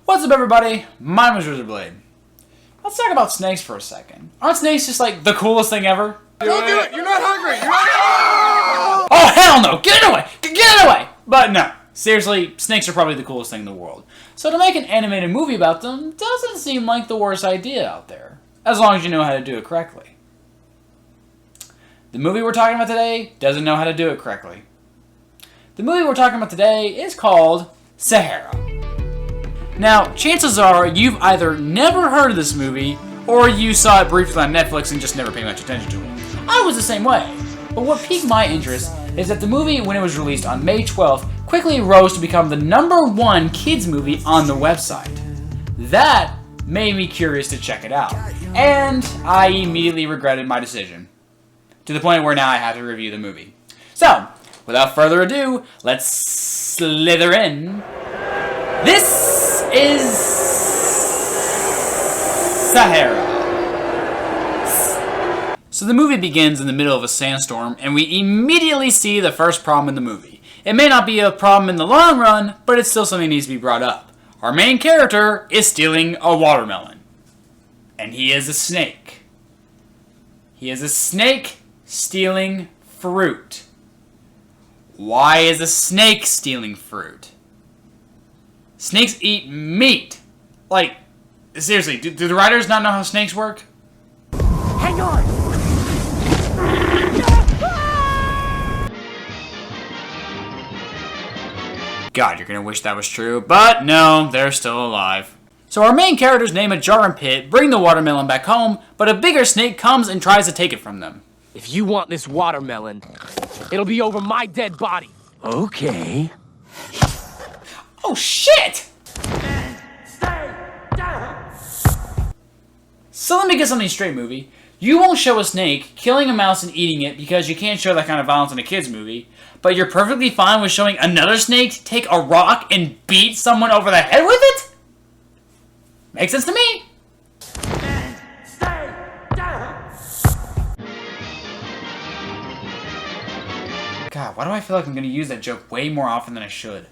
What's up, everybody? My name is RaisorBlade. Let's talk about snakes for a second. Aren't snakes just like the coolest thing ever? Don't do it! You're not hungry! You're not... Oh, hell no! Get it away! Get it away! But no, seriously, snakes are probably the coolest thing in the world. So to make an animated movie about them doesn't seem like the worst idea out there, as long as you know how to do it correctly. The movie we're talking about today doesn't know how to do it correctly. The movie we're talking about today is called Sahara. Now, chances are you've either never heard of this movie, or you saw it briefly on Netflix and just never paid much attention to it. I was the same way. But what piqued my interest is that the movie, when it was released on May 12th, quickly rose to become the #1 kids movie on the website. That made me curious to check it out, and I immediately regretted my decision. To the point where now I have to review the movie. So, without further ado, let's slither in. This is Sahara. So the movie begins in the middle of a sandstorm, and we immediately see the first problem in the movie. It may not be a problem in the long run, but it's still something that needs to be brought up. Our main character is stealing a watermelon. And he is a snake. He is a snake stealing fruit. Why is a snake stealing fruit? Snakes eat meat. Like, seriously, do the writers not know how snakes work? Hang on! God, you're gonna wish that was true, but no, they're still alive. So our main characters name a jar and Pit, bring the watermelon back home, but a bigger snake comes and tries to take it from them. If you want this watermelon, it'll be over my dead body. Okay. Oh shit! Stay down! So let me get something straight, movie. You won't show a snake killing a mouse and eating it because you can't show that kind of violence in a kid's movie, but you're perfectly fine with showing another snake take a rock and beat someone over the head with it? Makes sense to me. Stay down! God, why do I feel like I'm gonna use that joke way more often than I should?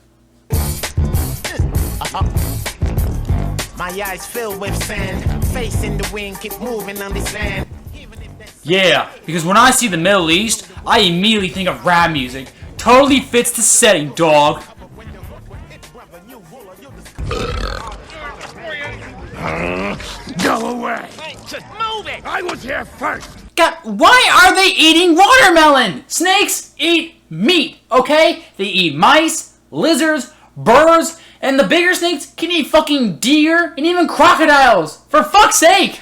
My eyes filled with sand, face in the wind, keep moving on this land. Yeah, because when I see the Middle East, I immediately think of rap music. Totally fits the setting, dog. Go away! Just move it! I was here first! God, why are they eating watermelon? Snakes eat meat, okay? They eat mice, lizards, birds, and the bigger snakes can eat fucking deer and even crocodiles. For fuck's sake!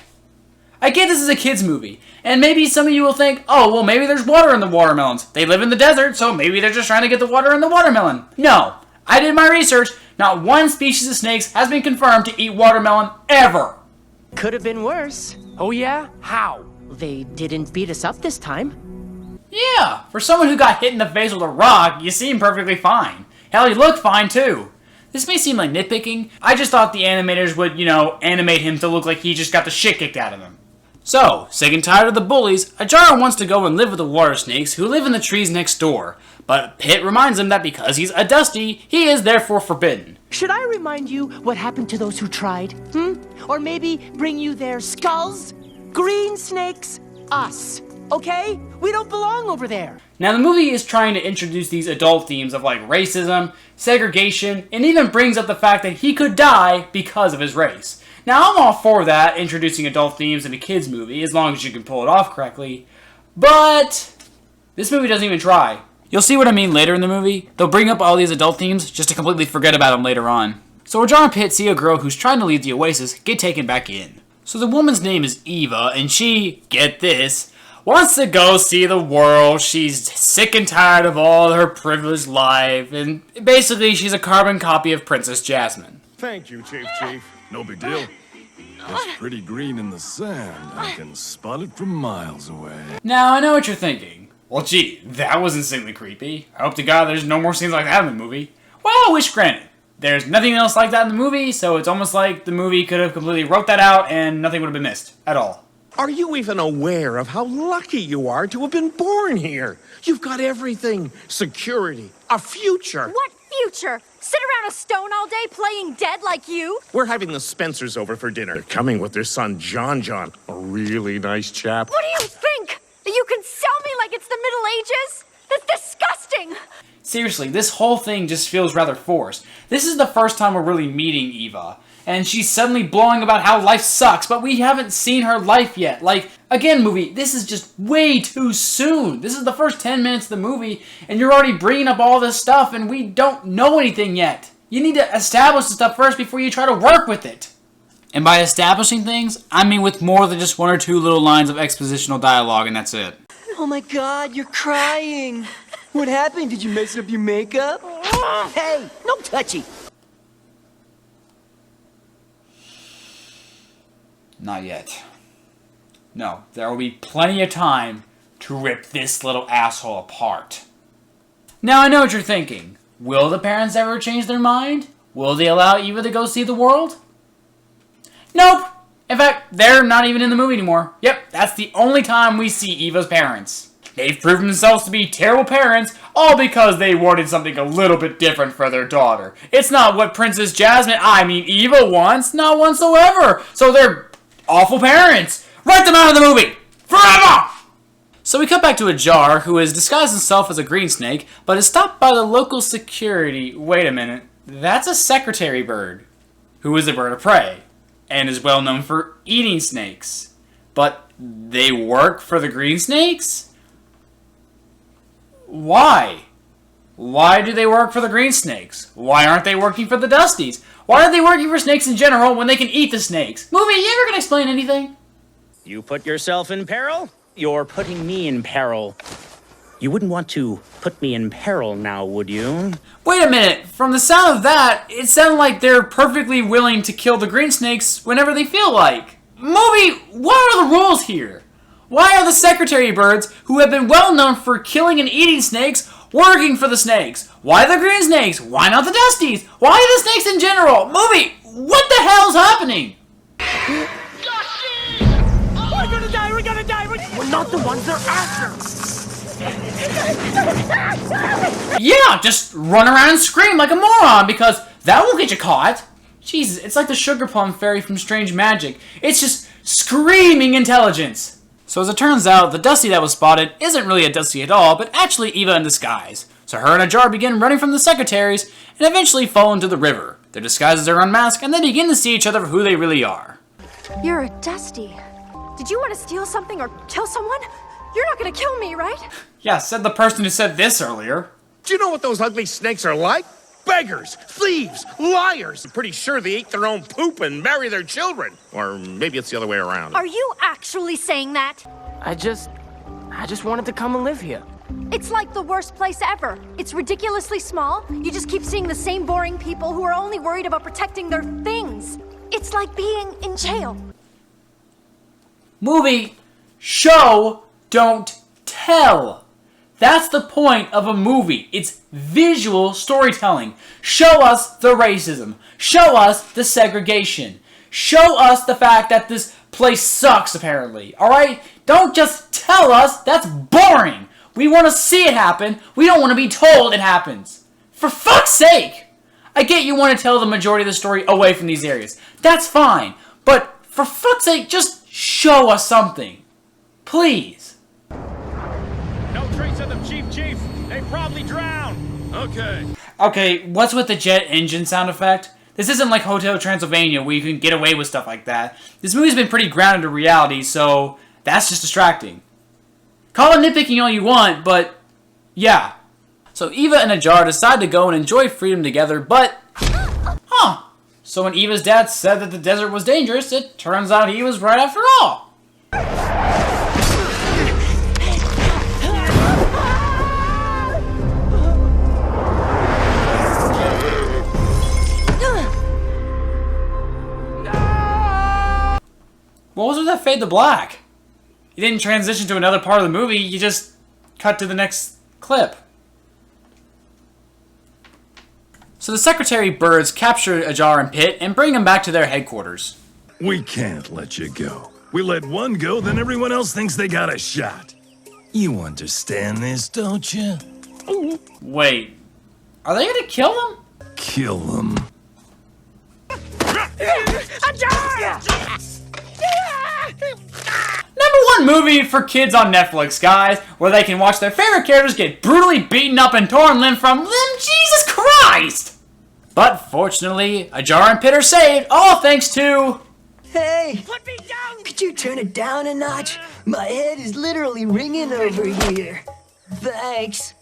I get this is a kid's movie, and maybe some of you will think, oh, well, maybe there's water in the watermelons. They live in the desert, so maybe they're just trying to get the water in the watermelon. No, I did my research. Not one species of snakes has been confirmed to eat watermelon ever. Could have been worse. Oh yeah? How? They didn't beat us up this time. Yeah, for someone who got hit in the face with a rock, you seem perfectly fine. Hell, you look fine too. This may seem like nitpicking. I just thought the animators would, animate him to look like he just got the shit kicked out of him. So, sick and tired of the bullies, Ajara wants to go and live with the water snakes who live in the trees next door. But Pit reminds him that because he's a Dusty, he is therefore forbidden. Should I remind you what happened to those who tried? Or maybe bring you their skulls? Green snakes? Us. Okay? We don't belong over there. Now the movie is trying to introduce these adult themes of like racism, segregation, and even brings up the fact that he could die because of his race. Now, I'm all for that, introducing adult themes in a kid's movie, as long as you can pull it off correctly. But this movie doesn't even try. You'll see what I mean later in the movie. They'll bring up all these adult themes just to completely forget about them later on. So Ajara and Pit see a girl who's trying to leave the Oasis get taken back in. So the woman's name is Eva, and she, get this, wants to go see the world. She's sick and tired of all her privileged life, and basically she's a carbon copy of Princess Jasmine. Thank you, Chief. No big deal. It's pretty green in the sand. I can spot it from miles away. Now, I know what you're thinking. Well, gee, that was insanely creepy. I hope to God there's no more scenes like that in the movie. Well, wish granted. There's nothing else like that in the movie, so it's almost like the movie could have completely wrote that out and nothing would have been missed at all. Are you even aware of how lucky you are to have been born here? You've got everything. Security, a future. What future? Sit around a stone all day playing dead like you? We're having the Spencers over for dinner. They're coming with their son, John, a really nice chap. What do you think? That you can sell me like it's the Middle Ages? That's disgusting! Seriously, this whole thing just feels rather forced. This is the first time we're really meeting Eva, and she's suddenly blowing about how life sucks, but we haven't seen her life yet. Like, again, movie, this is just way too soon. This is the first 10 minutes of the movie, and you're already bringing up all this stuff, and we don't know anything yet. You need to establish the stuff first before you try to work with it. And by establishing things, I mean with more than just one or two little lines of expositional dialogue, and that's it. Oh my God, you're crying. What happened? Did you mess up your makeup? Hey, no touchy. Not yet. No, there will be plenty of time to rip this little asshole apart. Now I know what you're thinking. Will the parents ever change their mind? Will they allow Eva to go see the world? Nope. In fact, they're not even in the movie anymore. Yep, that's the only time we see Eva's parents. They've proven themselves to be terrible parents, all because they wanted something a little bit different for their daughter. It's not what Princess Jasmine, Eva wants, not whatsoever. So they're awful parents. Write them out of the movie! Forever! So we cut back to Ajar, who has disguised himself as a green snake, but is stopped by the local security. Wait a minute, that's a secretary bird, who is a bird of prey, and is well known for eating snakes. But they work for the green snakes? Why? Why do they work for the green snakes? Why aren't they working for the dusties? Why aren't they working for snakes in general when they can eat the snakes? Movie, you ever gonna explain anything? You put yourself in peril? You're putting me in peril. You wouldn't want to put me in peril now, would you? Wait a minute. From the sound of that, it sounded like they're perfectly willing to kill the green snakes whenever they feel like. Movie, what are the rules here? Why are the secretary birds, who have been well known for killing and eating snakes, working for the snakes? Why the green snakes? Why not the dusties? Why the snakes in general? Movie, what the hell's happening? Dusties! Oh, we're gonna die! We're not the ones they're after! Yeah, just run around and scream like a moron, because that won't get you caught. Jesus, it's like the Sugar Plum Fairy from Strange Magic. It's just screaming intelligence. So as it turns out, the Dusty that was spotted isn't really a Dusty at all, but actually Eva in disguise. So her and Ajar begin running from the secretaries, and eventually fall into the river. Their disguises are unmasked, and they begin to see each other for who they really are. You're a Dusty. Did you want to steal something or kill someone? You're not gonna kill me, right? Yeah, said the person who said this earlier. Do you know what those ugly snakes are like? Beggars, thieves, liars. I'm pretty sure they eat their own poop and marry their children. Or maybe it's the other way around. Are you actually saying that? I just wanted to come and live here. It's like the worst place ever. It's ridiculously small. You just keep seeing the same boring people who are only worried about protecting their things. It's like being in jail. Movie, show, don't tell. That's the point of a movie. It's visual storytelling. Show us the racism. Show us the segregation. Show us the fact that this place sucks, apparently. Alright? Don't just tell us. That's boring. We want to see it happen. We don't want to be told it happens. For fuck's sake! I get you want to tell the majority of the story away from these areas. That's fine. But for fuck's sake, just show us something. Please. No trace of them, Chief. They probably drowned. Okay, what's with the jet engine sound effect? This isn't like Hotel Transylvania where you can get away with stuff like that. This movie's been pretty grounded in reality, so that's just distracting. Call it nitpicking all you want, but yeah. So Eva and Ajar decide to go and enjoy freedom together, but... So when Eva's dad said that the desert was dangerous, it turns out he was right after all. What was with that fade to black? You didn't transition to another part of the movie, you just cut to the next clip. So the secretary birds capture Ajar and Pitt and bring them back to their headquarters. We can't let you go. We let one go, then everyone else thinks they got a shot. You understand this, don't you? Wait, are they gonna kill them? kill them. #1 movie for kids on Netflix, guys, where they can watch their favorite characters get brutally beaten up and torn limb from limb. Jesus Christ! But fortunately, Ajar and Pit are saved, all thanks to... Hey! Put me down! Could you turn it down a notch? My head is literally ringing over here. Thanks.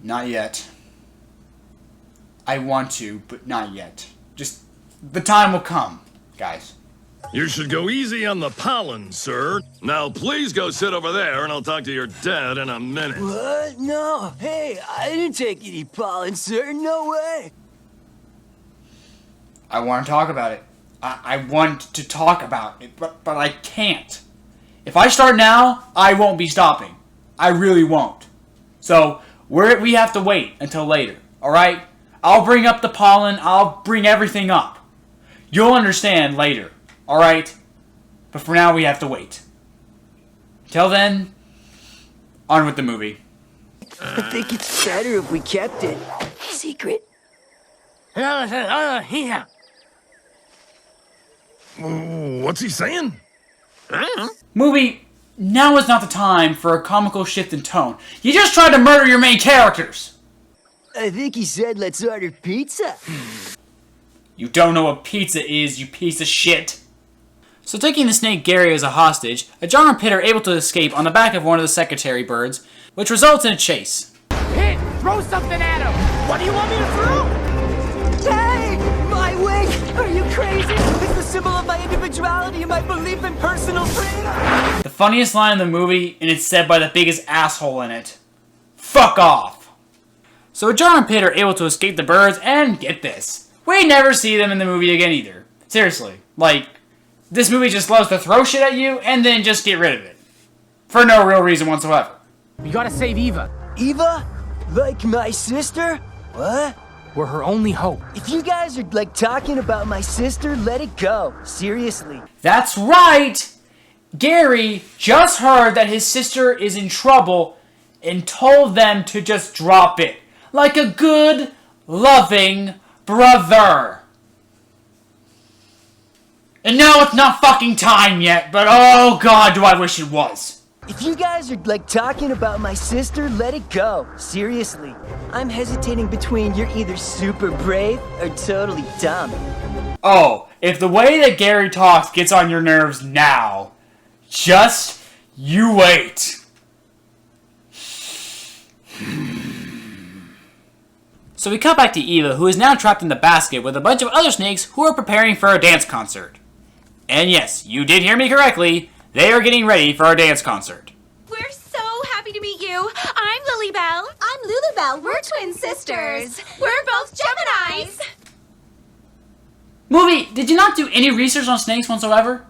Not yet. I want to, but not yet. Just, the time will come, guys. You should go easy on the pollen, sir. Now please go sit over there and I'll talk to your dad in a minute. What? No. Hey, I didn't take any pollen, sir. No way. I want to talk about it. I want to talk about it, but I can't. If I start now, I won't be stopping. I really won't. So, we have to wait until later, alright? I'll bring up the pollen, I'll bring everything up. You'll understand later, alright? But for now, we have to wait. Till then, on with the movie. I think it's better if we kept it secret. Here. What's he saying? Movie, now is not the time for a comical shift in tone. You just tried to murder your main characters! I think he said let's order pizza. You don't know what pizza is, you piece of shit. So taking the snake Gary as a hostage, Ajar and Pit are able to escape on the back of one of the secretary birds, which results in a chase. Pit, throw something at him! What do you want me to throw? Hey! My wing! Are you crazy? It's the symbol of my individuality and my belief in personal freedom! The funniest line in the movie, and it's said by the biggest asshole in it. Fuck off! So Ajar and Pit are able to escape the birds, and get this. We never see them in the movie again either. Seriously. Like, this movie just loves to throw shit at you, and then just get rid of it. For no real reason whatsoever. You gotta save Eva. Eva? Like my sister? What? We're her only hope. If you guys are like talking about my sister, let it go. Seriously. That's right! Gary just heard that his sister is in trouble and told them to just drop it. Like a good, loving brother. And now it's not fucking time yet, but oh god, do I wish it was. If you guys are like talking about my sister, let it go. Seriously. I'm hesitating between you're either super brave or totally dumb. Oh, if the way that Gary talks gets on your nerves now, just you wait. So we cut back to Eva, who is now trapped in the basket with a bunch of other snakes who are preparing for a dance concert. And yes, you did hear me correctly, they are getting ready for a dance concert. We're so happy to meet you. I'm Lily Bell. I'm Lulu Bell. We're twin sisters. We're both Geminis. Movie, did you not do any research on snakes whatsoever?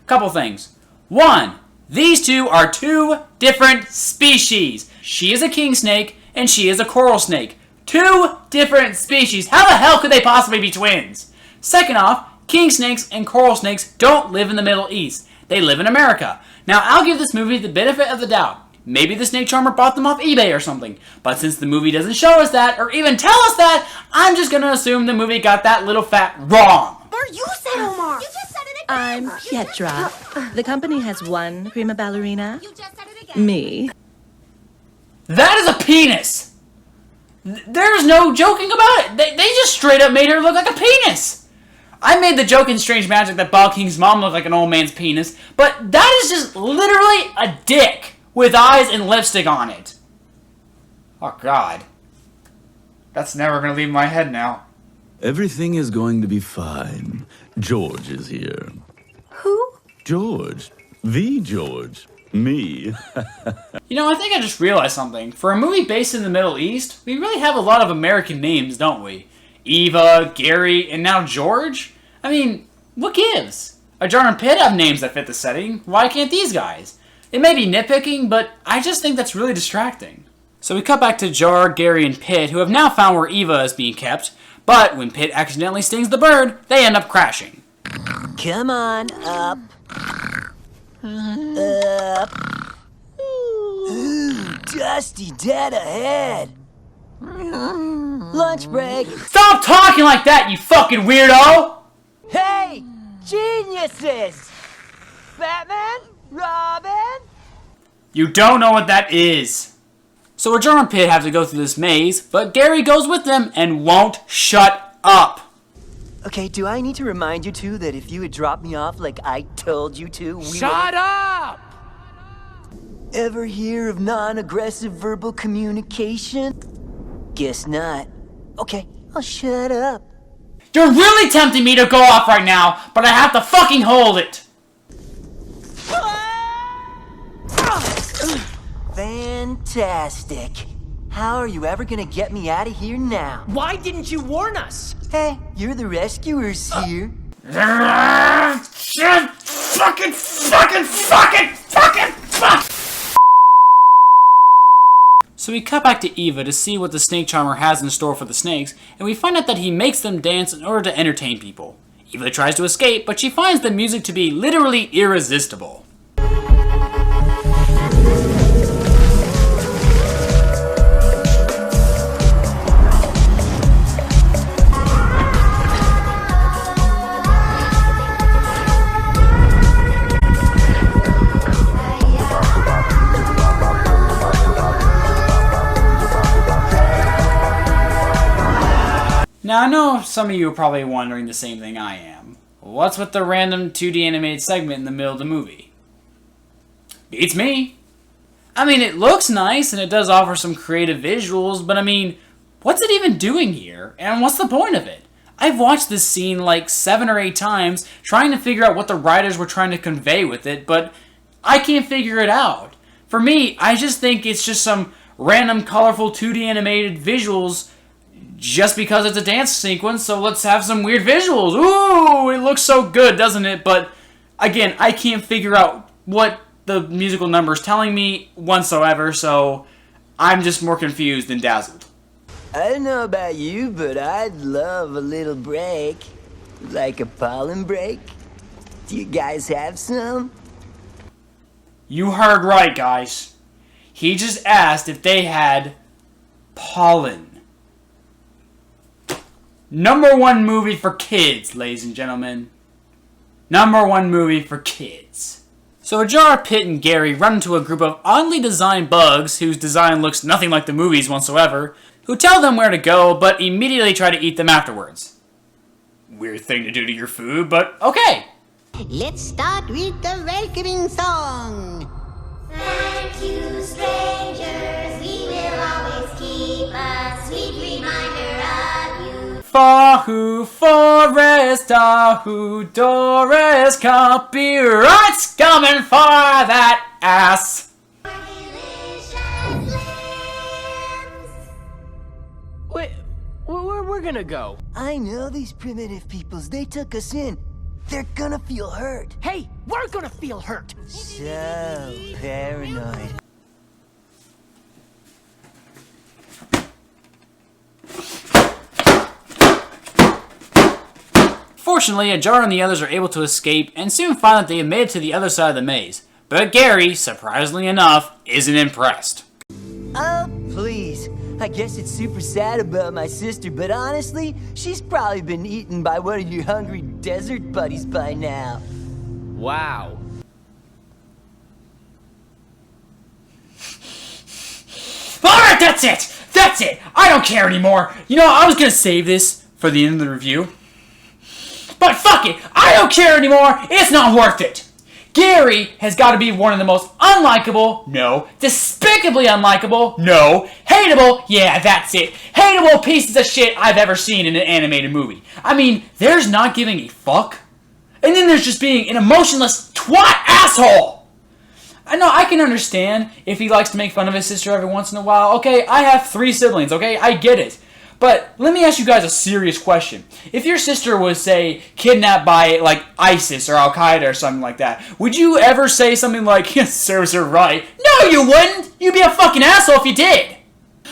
Couple things. One, these two are two different species. She is a king snake, and she is a coral snake. Two different species. How the hell could they possibly be twins? Second off, king snakes and coral snakes don't live in the Middle East. They live in America. Now, I'll give this movie the benefit of the doubt. Maybe the snake charmer bought them off eBay or something. But since the movie doesn't show us that, or even tell us that, I'm just gonna assume the movie got that little fact wrong. Or you said Omar. You just said it again. I'm Pietra. The company has one prima ballerina. You just said it again. Me. That is a penis! There's no joking about it. They just straight up made her look like a penis. I made the joke in Strange Magic that Bog King's mom looked like an old man's penis, but that is just literally a dick with eyes and lipstick on it. Oh god. That's never gonna leave my head now. Everything is going to be fine. George is here. Who? George. The George. Me. You know, I think I just realized something. For a movie based in the Middle East, we really have a lot of American names, don't we? Eva, Gary, and now George? I mean, what gives? Ajar and Pit have names that fit the setting. Why can't these guys? It may be nitpicking, but I just think that's really distracting. So we cut back to Jar, Gary, and Pit, who have now found where Eva is being kept, but when Pit accidentally stings the bird, they end up crashing. Come on, up. Up. Ooh, dusty dead ahead. Lunch break. Stop talking like that, you fucking weirdo! Hey, geniuses! Batman? Robin? You don't know what that is. So Roger and Pitt have to go through this maze, but Gary goes with them and won't shut up. Okay, do I need to remind you two that if you had dropped me off like I told you to, we Shut up! Ever hear of non-aggressive verbal communication? Guess not. Okay, I'll shut up. You're really tempting me to go off right now, but I have to fucking hold it. Fantastic. How are you ever gonna get me out of here now? Why didn't you warn us? Hey, you're the rescuers here. Shit! Fucking! So we cut back to Eva to see what the snake charmer has in store for the snakes, and we find out that he makes them dance in order to entertain people. Eva tries to escape, but she finds the music to be literally irresistible. Now, I know some of you are probably wondering the same thing I am. What's with the random 2D animated segment in the middle of the movie? Beats me. I mean, it looks nice and it does offer some creative visuals, but I mean, what's it even doing here? And what's the point of it? I've watched this scene like 7 or 8 times trying to figure out what the writers were trying to convey with it, but I can't figure it out. For me, I just think it's just some random colorful 2D animated visuals just because it's a dance sequence, so let's have some weird visuals. Ooh, it looks so good, doesn't it? But again, I can't figure out what the musical number is telling me whatsoever, so I'm just more confused than dazzled. I don't know about you, but I'd love a little break. Like a pollen break. Do you guys have some? You heard right, guys. He just asked if they had pollen. #1 movie for kids, ladies and gentlemen. #1 movie for kids. So Ajara, Pitt, and Gary run into a group of oddly designed bugs whose design looks nothing like the movies whatsoever, who tell them where to go, but immediately try to eat them afterwards. Weird thing to do to your food, but okay. Let's start with the welcoming song. Thank you, strangers. We will always keep a sweet reminder of you. Fahu, Forest, Tahu, Doris, copyrights coming for that ass. Wait, where we're gonna go? I know these primitive peoples. They took us in. They're gonna feel hurt. Hey, we're gonna feel hurt. So paranoid. Fortunately, Ajara and the others are able to escape and soon find that they have made it to the other side of the maze. But Gary, surprisingly enough, isn't impressed. Oh, please. I guess it's super sad about my sister, but honestly, she's probably been eaten by one of your hungry desert buddies by now. Wow. Alright, that's it! That's it! I don't care anymore! You know, I was gonna save this for the end of the review. But fuck it! I don't care anymore! It's not worth it! Gary has got to be one of the most unlikable, no, despicably unlikable, no, hateable, yeah, that's it, hateable pieces of shit I've ever seen in an animated movie. I mean, there's not giving a fuck, and then there's just being an emotionless twat asshole! I know, I can understand if he likes to make fun of his sister every once in a while. Okay, I have 3 siblings, okay, I get it. But let me ask you guys a serious question. If your sister was, say, kidnapped by, like, ISIS or Al-Qaeda or something like that, would you ever say something like, yes, serves her right? No, you wouldn't! You'd be a fucking asshole if you did!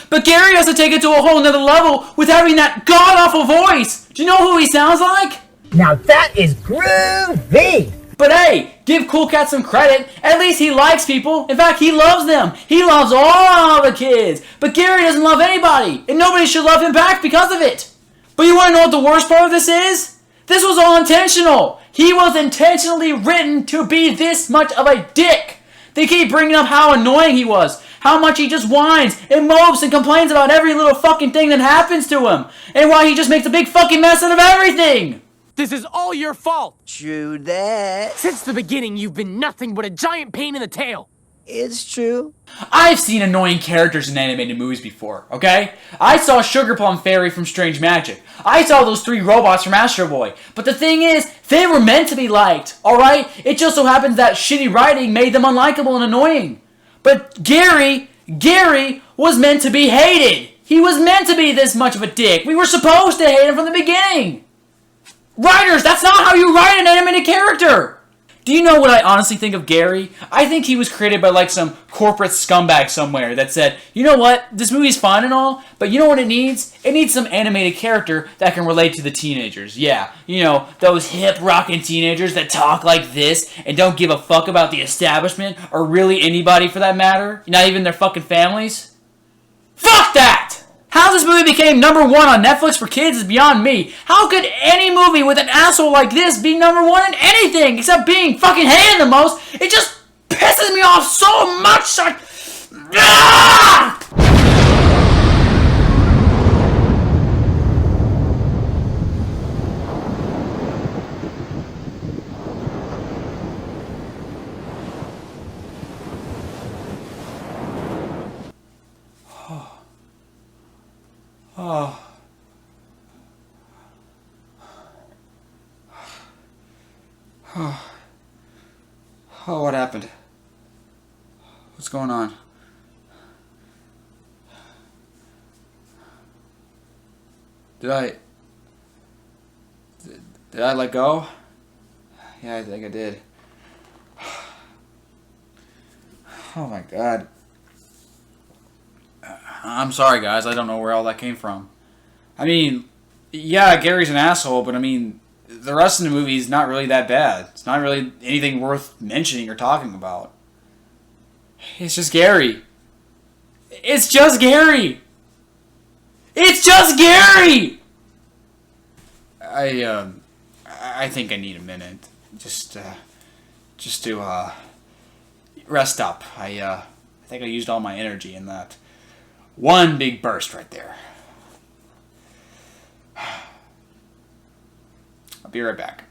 But Gary has to take it to a whole nother level with having that god-awful voice! Do you know who he sounds like? Now that is groovy! But hey, give Cool Cat some credit. At least he likes people. In fact, he loves them. He loves all the kids. But Gary doesn't love anybody, and nobody should love him back because of it. But you want to know what the worst part of this is? This was all intentional. He was intentionally written to be this much of a dick. They keep bringing up how annoying he was, how much he just whines and mopes and complains about every little fucking thing that happens to him, and why he just makes a big fucking mess out of everything. This is all your fault! True that. Since the beginning, you've been nothing but a giant pain in the tail! It's true. I've seen annoying characters in animated movies before, okay? I saw Sugar Plum Fairy from Strange Magic. I saw those 3 robots from Astro Boy. But the thing is, they were meant to be liked, alright? It just so happens that shitty writing made them unlikable and annoying. But Gary was meant to be hated. He was meant to be this much of a dick. We were supposed to hate him from the beginning. Writers, that's not how you write an animated character! Do you know what I honestly think of Gary? I think he was created by like some corporate scumbag somewhere that said, you know what, this movie's fine and all, but you know what it needs? It needs some animated character that can relate to the teenagers. Yeah, you know, those hip rockin' teenagers that talk like this and don't give a fuck about the establishment or really anybody for that matter, not even their fucking families. Fuck that! How this movie became #1 on Netflix for kids is beyond me. How could any movie with an asshole like this be #1 in anything except being fucking hated the most? It just pisses me off so much. Oh, what happened? What's going on? Did I let go? Yeah, I think I did. Oh my god. I'm sorry, guys. I don't know where all that came from. I mean, yeah, Gary's an asshole, but I mean, the rest of the movie is not really that bad. It's not really anything worth mentioning or talking about. It's just Gary. It's just Gary! It's just Gary! I think I need a minute. Just to rest up. I think I used all my energy in that one big burst right there. I'll be right back.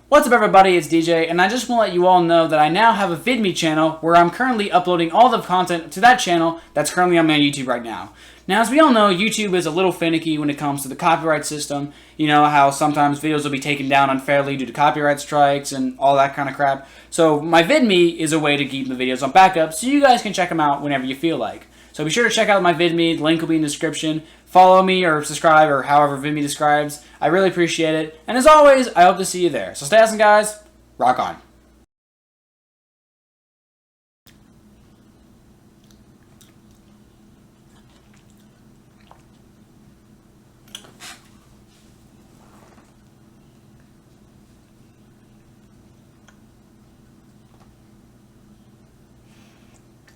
What's up everybody, it's DJ, and I just want to let you all know that I now have a VidMe channel where I'm currently uploading all the content to that channel that's currently on my YouTube right now. Now, as we all know, YouTube is a little finicky when it comes to the copyright system. You know how sometimes videos will be taken down unfairly due to copyright strikes and all that kind of crap. So my VidMe is a way to keep the videos on backup so you guys can check them out whenever you feel like. So be sure to check out my VidMe, the link will be in the description. Follow me or subscribe or however VidMe describes. I really appreciate it. And as always, I hope to see you there. So stay awesome, guys. Rock on.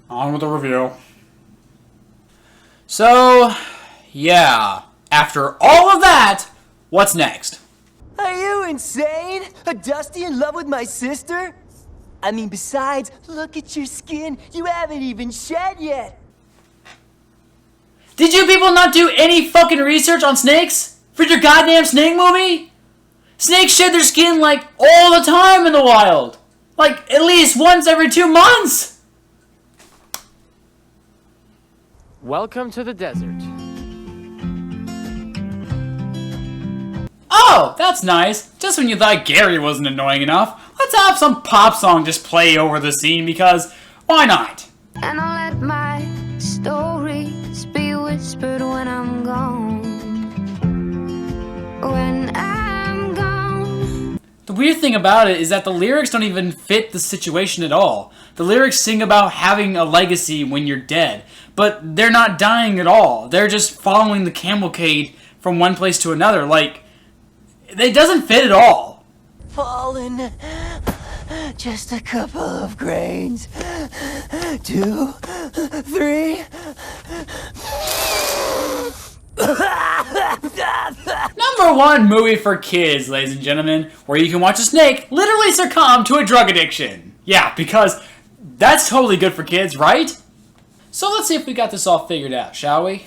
On with the review. So, yeah, after all of that, what's next? Are you insane? A Dusty in love with my sister? I mean, besides, look at your skin. You haven't even shed yet. Did you people not do any fucking research on snakes? For your goddamn snake movie? Snakes shed their skin like all the time in the wild. Like at least once every 2 months. Welcome to the desert. Oh, that's nice. Just when you thought Gary wasn't annoying enough, let's have some pop song just play over the scene because why not? And I'll let my stories be whispered when I'm gone. When I'm gone. The weird thing about it is that the lyrics don't even fit the situation at all. The lyrics sing about having a legacy when you're dead, but they're not dying at all. They're just following the cavalcade from one place to another. Like, it doesn't fit at all. pollen. Just a couple of grains. 2, 3. Number 1 movie for kids, ladies and gentlemen, where you can watch a snake literally succumb to a drug addiction. Yeah, because that's totally good for kids, right? So let's see if we got this all figured out, shall we?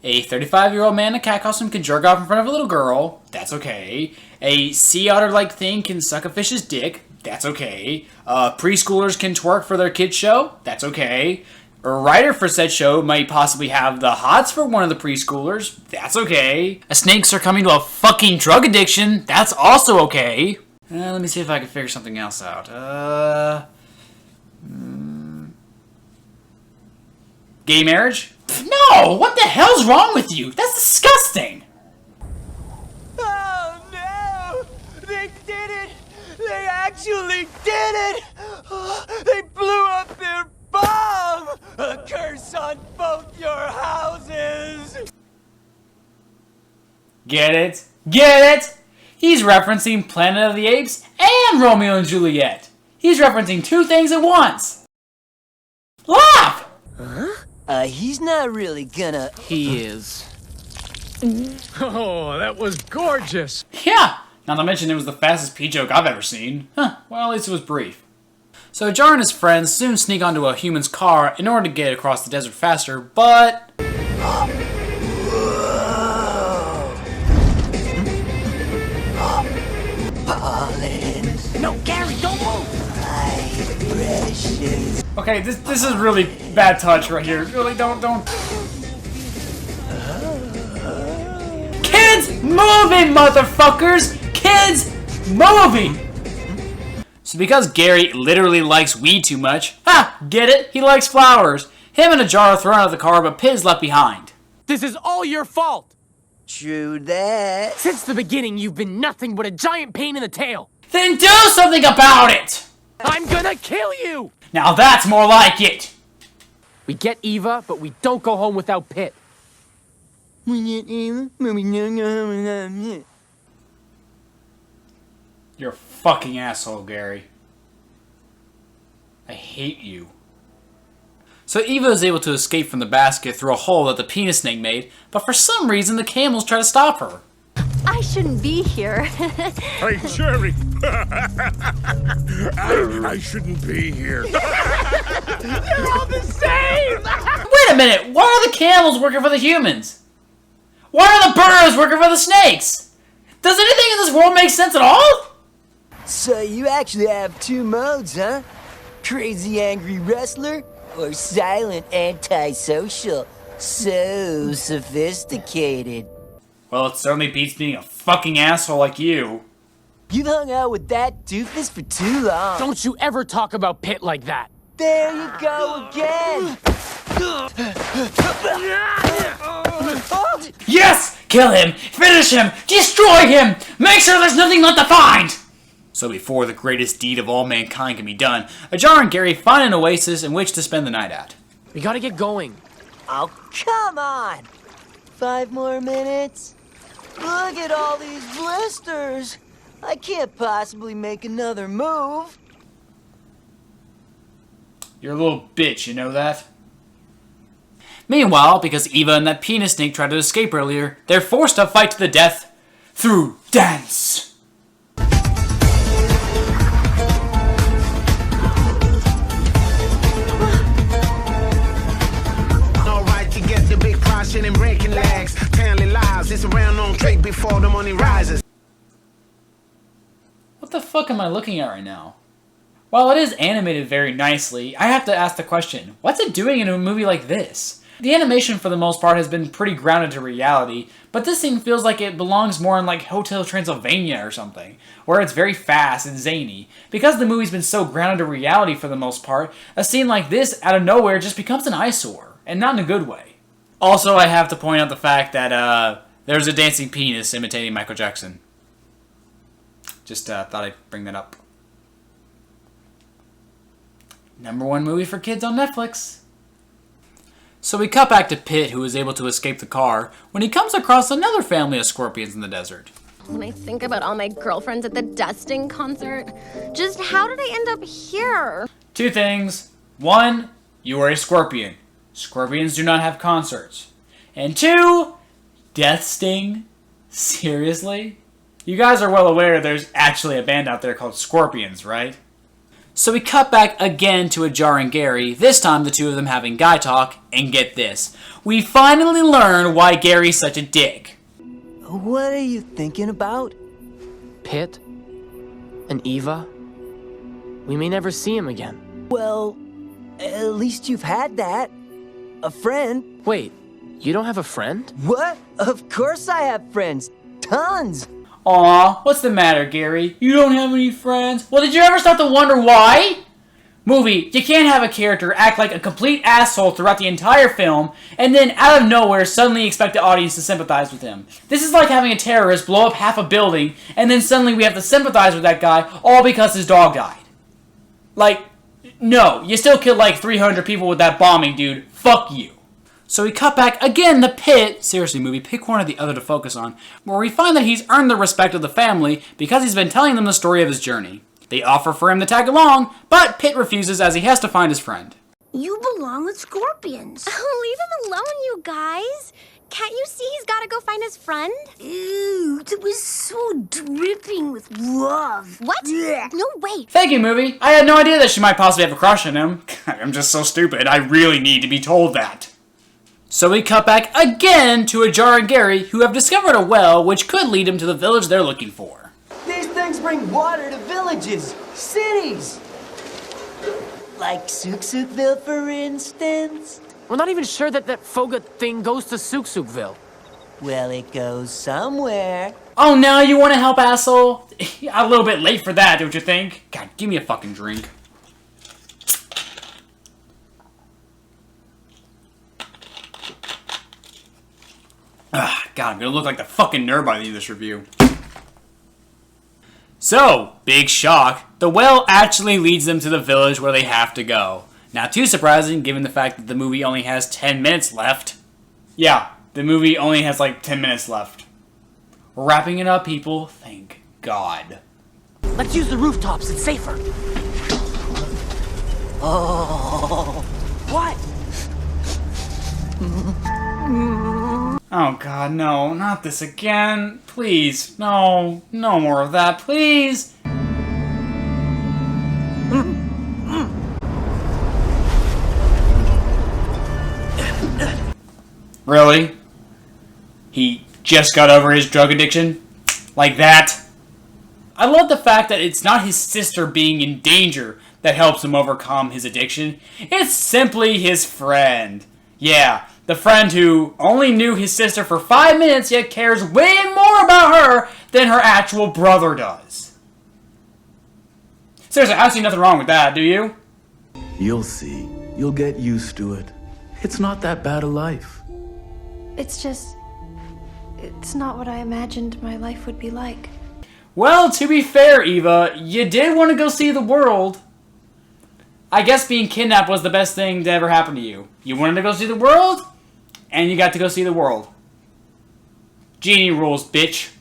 A 35-year-old man in a cat costume can jerk off in front of a little girl. That's okay. A sea otter-like thing can suck a fish's dick. That's okay. Preschoolers can twerk for their kids' show. That's okay. A writer for said show might possibly have the hots for one of the preschoolers. That's okay. A snake succumbing to a fucking drug addiction. That's also okay. Let me see if I can figure something else out. Gay marriage? No! What the hell's wrong with you? That's disgusting! Oh no! They did it! They actually did it! They blew up their bomb! A curse on both your houses! Get it? Get it? He's referencing Planet of the Apes and Romeo and Juliet. He's referencing 2 things at once. Laugh! Huh? He's not really gonna... He is. Oh, that was gorgeous. Yeah, not to mention it was the fastest pee joke I've ever seen. Huh, well, at least it was brief. So Jar and his friends soon sneak onto a human's car in order to get across the desert faster, but... Pollen. No, Gary, don't move! My precious. Okay, this is really bad touch right here. Really, don't. Kids moving, motherfuckers! Kids moving! So because Gary literally likes weed too much, get it? He likes flowers. Him and a jar are thrown out of the car, but Piz left behind. This is all your fault! True that. Since the beginning, you've been nothing but a giant pain in the tail. Then do something about it! I'm gonna kill you! Now that's more like it! We get Eva, but we don't go home without Pit. We get Eva, but we don't go home without Pit. You're a fucking asshole, Gary. I hate you. So Eva is able to escape from the basket through a hole that the penis snake made, but for some reason the camels try to stop her. I shouldn't be here. Hey, Jerry! I shouldn't be here. They're all the same! Wait a minute! Why are the camels working for the humans? Why are the birds working for the snakes? Does anything in this world make sense at all? So you actually have 2 modes, huh? Crazy angry wrestler or silent antisocial? So sophisticated. Well, it certainly beats being a fucking asshole like you. You've hung out with that doofus for too long. Don't you ever talk about Pit like that. There you go again. Yes! Kill him! Finish him! Destroy him! Make sure there's nothing left to find! So before the greatest deed of all mankind can be done, Jar and Gary find an oasis in which to spend the night at. We gotta get going. Oh, come on! 5 more minutes? Look at all these blisters! I can't possibly make another move. You're a little bitch, you know that? Meanwhile, because Eva and that penis snake tried to escape earlier, they're forced to fight to the death through dance. Alright, you get the big caution and breaking legs. Telling lies, it's around on trade before the money rises. What the fuck am I looking at right now? While it is animated very nicely, I have to ask the question, what's it doing in a movie like this? The animation for the most part has been pretty grounded to reality, but this thing feels like it belongs more in like Hotel Transylvania or something, where it's very fast and zany. Because the movie's been so grounded to reality for the most part, a scene like this out of nowhere just becomes an eyesore, and not in a good way. Also, I have to point out the fact that there's a dancing penis imitating Michael Jackson. Just thought I'd bring that up. #1 movie for kids on Netflix. So we cut back to Pit, who is able to escape the car, when he comes across another family of scorpions in the desert. When I think about all my girlfriends at the Dusting concert, just how did I end up here? 2 things. 1, you are a scorpion. Scorpions do not have concerts. And 2, Death Sting? Seriously? You guys are well aware there's actually a band out there called Scorpions, right? So we cut back again to a Jar and Gary, this time the two of them having guy talk, and get this. We finally learn why Gary's such a dick. What are you thinking about? Pitt? And Eva? We may never see him again. Well, at least you've had that. A friend. Wait, you don't have a friend? What? Of course I have friends. Tons. Aw, what's the matter, Gary? You don't have any friends? Well, did you ever start to wonder why? Movie, you can't have a character act like a complete asshole throughout the entire film, and then out of nowhere suddenly expect the audience to sympathize with him. This is like having a terrorist blow up half a building, and then suddenly we have to sympathize with that guy all because his dog died. Like, no, you still killed like 300 people with that bombing, dude. Fuck you. So we cut back again to Pitt, seriously movie, pick one or the other to focus on, where we find that he's earned the respect of the family because he's been telling them the story of his journey. They offer for him to tag along, but Pitt refuses as he has to find his friend. You belong with Scorpions. Oh, leave him alone, you guys. Can't you see he's gotta go find his friend? Ew, it was so dripping with love. What? Blech. No way. Thank you, movie. I had no idea that she might possibly have a crush on him. I'm just so stupid. I really need to be told that. So we cut back again to a Jar and Gary who have discovered a well which could lead them to the village they're looking for. These things bring water to villages, cities. Like Suksukville, for instance. We're not even sure that Foga thing goes to Suksukville. Well, it goes somewhere. Oh, now you want to help, asshole? A little bit late for that, don't you think? God, give me a fucking drink. God, I'm gonna look like the fucking nerd by the end of this review. So, big shock, the well actually leads them to the village where they have to go. Not too surprising, given the fact that the movie only has 10 minutes left. Yeah, the movie only has like 10 minutes left. We're wrapping it up, people. Thank God. Let's use the rooftops, it's safer. Oh. What? Oh God, no, not this again. Please, no, no more of that, please. Really? He just got over his drug addiction? Like that? I love the fact that it's not his sister being in danger that helps him overcome his addiction. It's simply his friend. Yeah, the friend who only knew his sister for 5 minutes yet cares way more about her than her actual brother does. Seriously, I see nothing wrong with that, do you? You'll see. You'll get used to it. It's not that bad a life. It's just... it's not what I imagined my life would be like. Well, to be fair, Eva, you did want to go see the world. I guess being kidnapped was the best thing to ever happen to you. You wanted to go see the world, and you got to go see the world. Genie rules, bitch.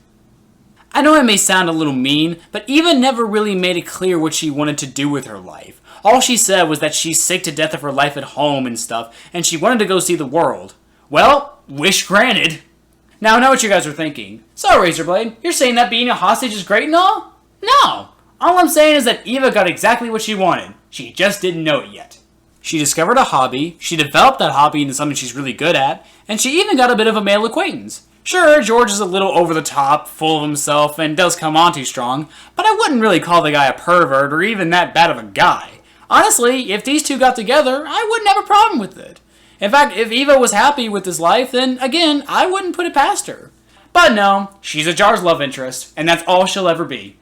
I know it may sound a little mean, but Eva never really made it clear what she wanted to do with her life. All she said was that she's sick to death of her life at home and stuff, and she wanted to go see the world. Well, wish granted. Now, I know what you guys are thinking. So, RaisorBlade, you're saying that being a hostage is great and all? No! All I'm saying is that Eva got exactly what she wanted. She just didn't know it yet. She discovered a hobby, she developed that hobby into something she's really good at, and she even got a bit of a male acquaintance. Sure, George is a little over the top, full of himself, and does come on too strong, but I wouldn't really call the guy a pervert or even that bad of a guy. Honestly, if these two got together, I wouldn't have a problem with it. In fact, if Eva was happy with this life, then again, I wouldn't put it past her. But no, she's a Jar's love interest, and that's all she'll ever be.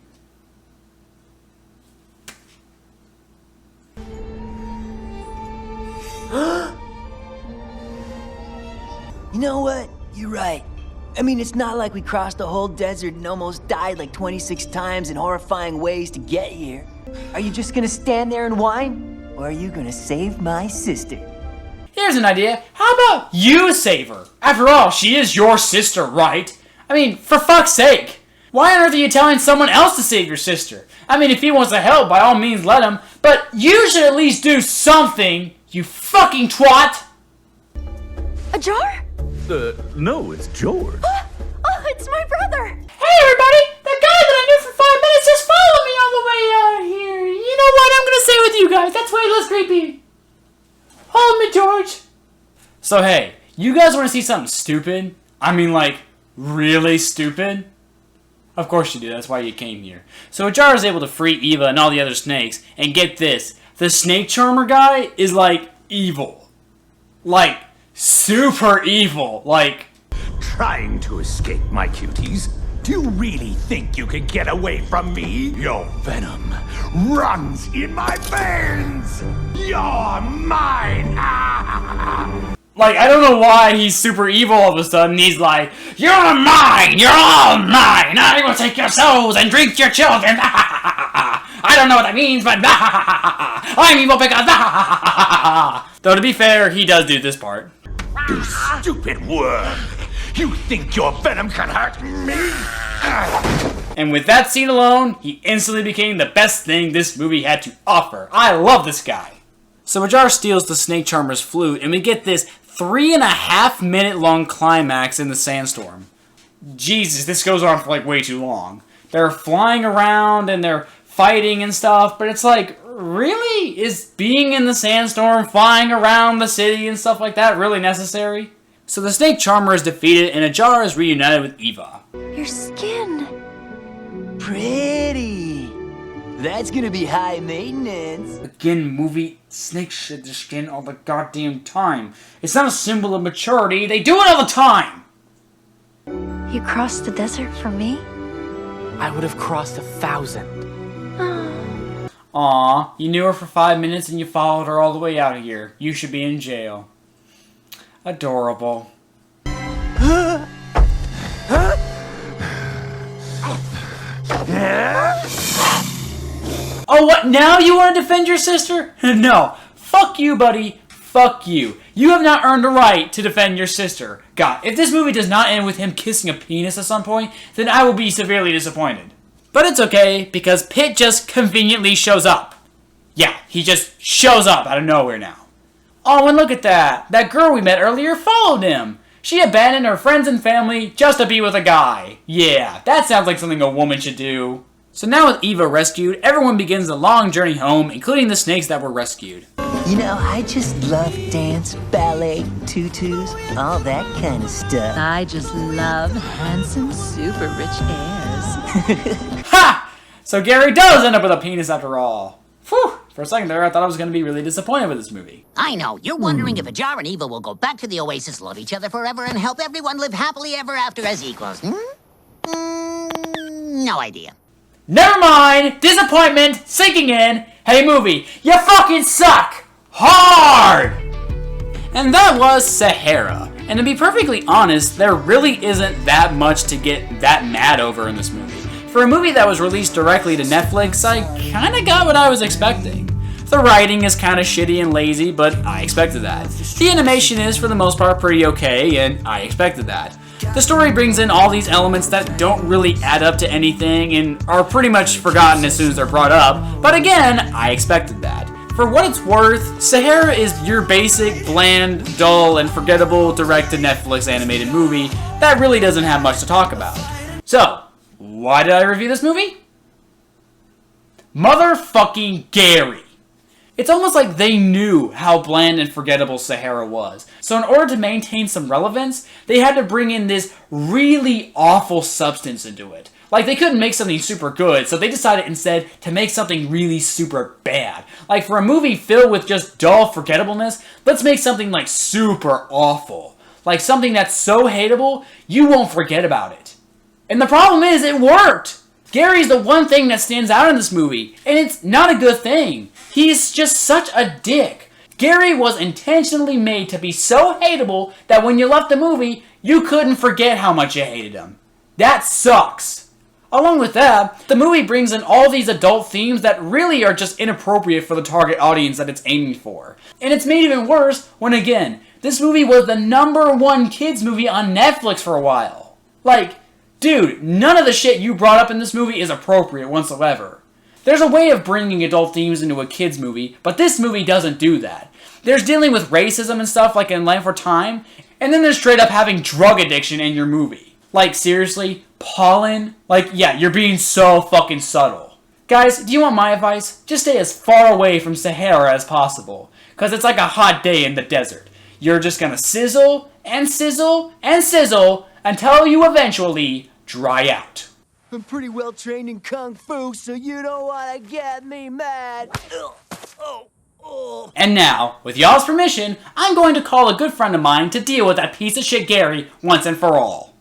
You know what? You're right. I mean, it's not like we crossed the whole desert and almost died like 26 times in horrifying ways to get here. Are you just gonna stand there and whine? Or are you gonna save my sister? Here's an idea. How about you save her? After all, she is your sister, right? I mean, for fuck's sake. Why on earth are you telling someone else to save your sister? I mean, if he wants to help, by all means let him, but you should at least do something, you fucking twat! A jar? No, it's George. Oh, it's my brother! Hey everybody! The guy that I knew for 5 minutes just followed me all the way out here. You know what? I'm gonna stay with you guys. That's way less creepy. Hold me, George. So hey, you guys want to see something stupid? I mean, like, really stupid? Of course you do. That's why you came here. So Jar is able to free Eva and all the other snakes, and get this: the snake charmer guy is like evil, like super evil, like. Trying to escape, my cuties? Do you really think you can get away from me? Your venom runs in my veins! You're mine! Like, I don't know why he's super evil all of a sudden. He's like, you're mine! You're all mine! I will take your souls and drink your children! I don't know what that means, but I'm evil because... Though, to be fair, he does do this part. You stupid worm! You think your venom can hurt me? And with that scene alone, he instantly became the best thing this movie had to offer. I love this guy. So Ajar steals the snake charmer's flute, and we get this 3.5 minute long climax in the sandstorm. Jesus, this goes on for like way too long. They're flying around and they're fighting and stuff, but it's like, really? Is being in the sandstorm, flying around the city and stuff like that really necessary? So the snake charmer is defeated and Ajar is reunited with Eva. Your skin. Pretty. That's gonna be high maintenance. Again, movie, snakes shed their skin all the goddamn time. It's not a symbol of maturity, they do it all the time! You crossed the desert for me? I would have crossed 1,000. Aw, you knew her for 5 minutes and you followed her all the way out of here. You should be in jail. Adorable. Oh, what? Now you want to defend your sister? No. Fuck you, buddy. Fuck you. You have not earned a right to defend your sister. God, if this movie does not end with him kissing a penis at some point, then I will be severely disappointed. But it's okay, because Pitt just conveniently shows up. Yeah, he just shows up out of nowhere now. Oh, and look at that. That girl we met earlier followed him. She abandoned her friends and family just to be with a guy. Yeah, that sounds like something a woman should do. So now with Eva rescued, everyone begins the long journey home, including the snakes that were rescued. You know, I just love dance, ballet, tutus, all that kind of stuff. I just love handsome, super rich heirs. Ha! So Gary does end up with a penis after all. Whew! For a second there, I thought I was going to be really disappointed with this movie. I know. You're wondering if Ajar and Eva will go back to the Oasis, love each other forever, and help everyone live happily ever after as equals. No idea. Never mind! Disappointment sinking in. Hey movie, you fucking suck! Hard! And that was Sahara. And to be perfectly honest, there really isn't that much to get that mad over in this movie. For a movie that was released directly to Netflix, I kinda got what I was expecting. The writing is kinda shitty and lazy, but I expected that. The animation is, for the most part, pretty okay, and I expected that. The story brings in all these elements that don't really add up to anything and are pretty much forgotten as soon as they're brought up, but again, I expected that. For what it's worth, Sahara is your basic, bland, dull, and forgettable direct-to-Netflix animated movie that really doesn't have much to talk about. So, why did I review this movie? Motherfucking Gary. It's almost like they knew how bland and forgettable Sahara was. So in order to maintain some relevance, they had to bring in this really awful substance into it. Like, they couldn't make something super good, so they decided instead to make something really super bad. Like, for a movie filled with just dull forgettableness, let's make something, like, super awful. Like, something that's so hateable, you won't forget about it. And the problem is, it worked! Gary's the one thing that stands out in this movie, and it's not a good thing. He's just such a dick. Gary was intentionally made to be so hateable that when you left the movie, you couldn't forget how much you hated him. That sucks. Along with that, the movie brings in all these adult themes that really are just inappropriate for the target audience that it's aiming for. And it's made even worse when, again, this movie was the #1 kids movie on Netflix for a while. Like, Dude, none of the shit you brought up in this movie is appropriate whatsoever. There's a way of bringing adult themes into a kid's movie, but this movie doesn't do that. There's dealing with racism and stuff like in Land for Time, and then there's straight up having drug addiction in your movie. Like, seriously? Pollen? Like, yeah, you're being so fucking subtle. Guys, do you want my advice? Just stay as far away from Sahara as possible, because it's like a hot day in the desert. You're just gonna sizzle, and sizzle, and sizzle, until you eventually dry out. I'm pretty well trained in Kung Fu, so you don't wanna get me mad. And now, with y'all's permission, I'm going to call a good friend of mine to deal with that piece of shit Gary once and for all.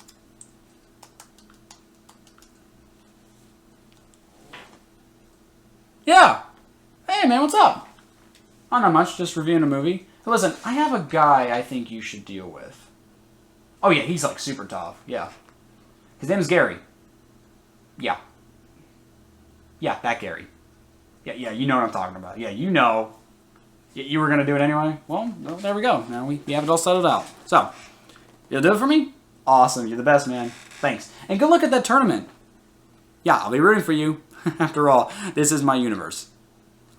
Yeah. Hey man, what's up? Oh, not much, just reviewing a movie. Hey, listen, I have a guy I think you should deal with. Oh yeah, he's like super tough, yeah. His name is Gary. Yeah. Yeah, that Gary. Yeah, you know what I'm talking about. Yeah, you know. You were going to do it anyway? Well, there we go. Now we have it all settled out. So, you'll do it for me? Awesome. You're the best, man. Thanks. And good luck at that tournament. Yeah, I'll be rooting for you. After all, this is my universe.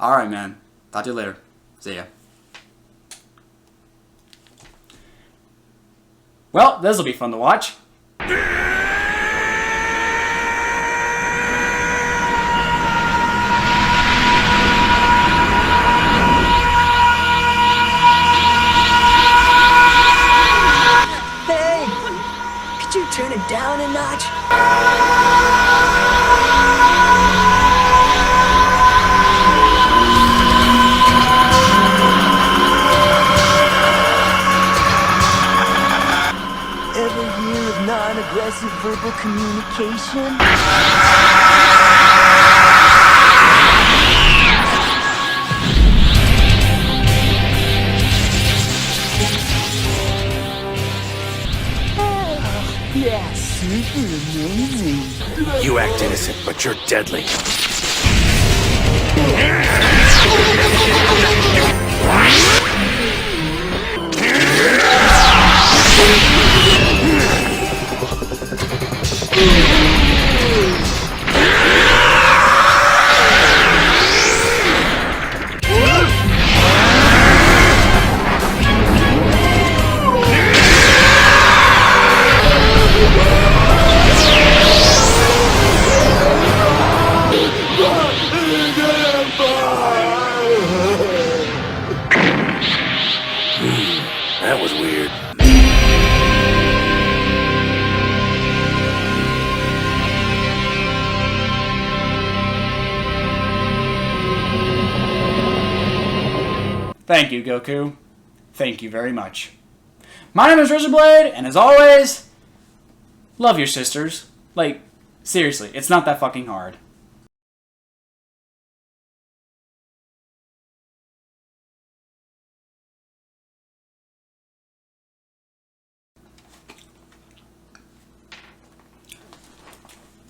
Alright, man. Talk to you later. See ya. Well, this'll be fun to watch. Turn it down a notch. Ever hear of non-aggressive verbal communication? Yeah, super amazing. You act innocent, but you're deadly. That was weird. Thank you, Goku. Thank you very much. My name is RaisorBlade, and as always, love your sisters. Like, seriously, it's not that fucking hard.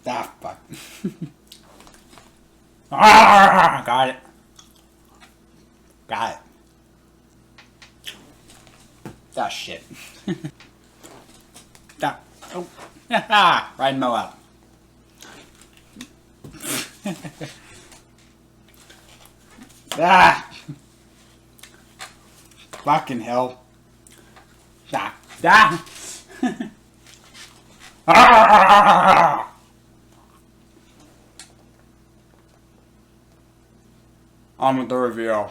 Ah, fuck. Ah, got it. Got it. Ah, shit. Ah, oh. Ah, riding Mo out. Ah. Fucking hell. Ah. Ah. Ah. I'm with the review.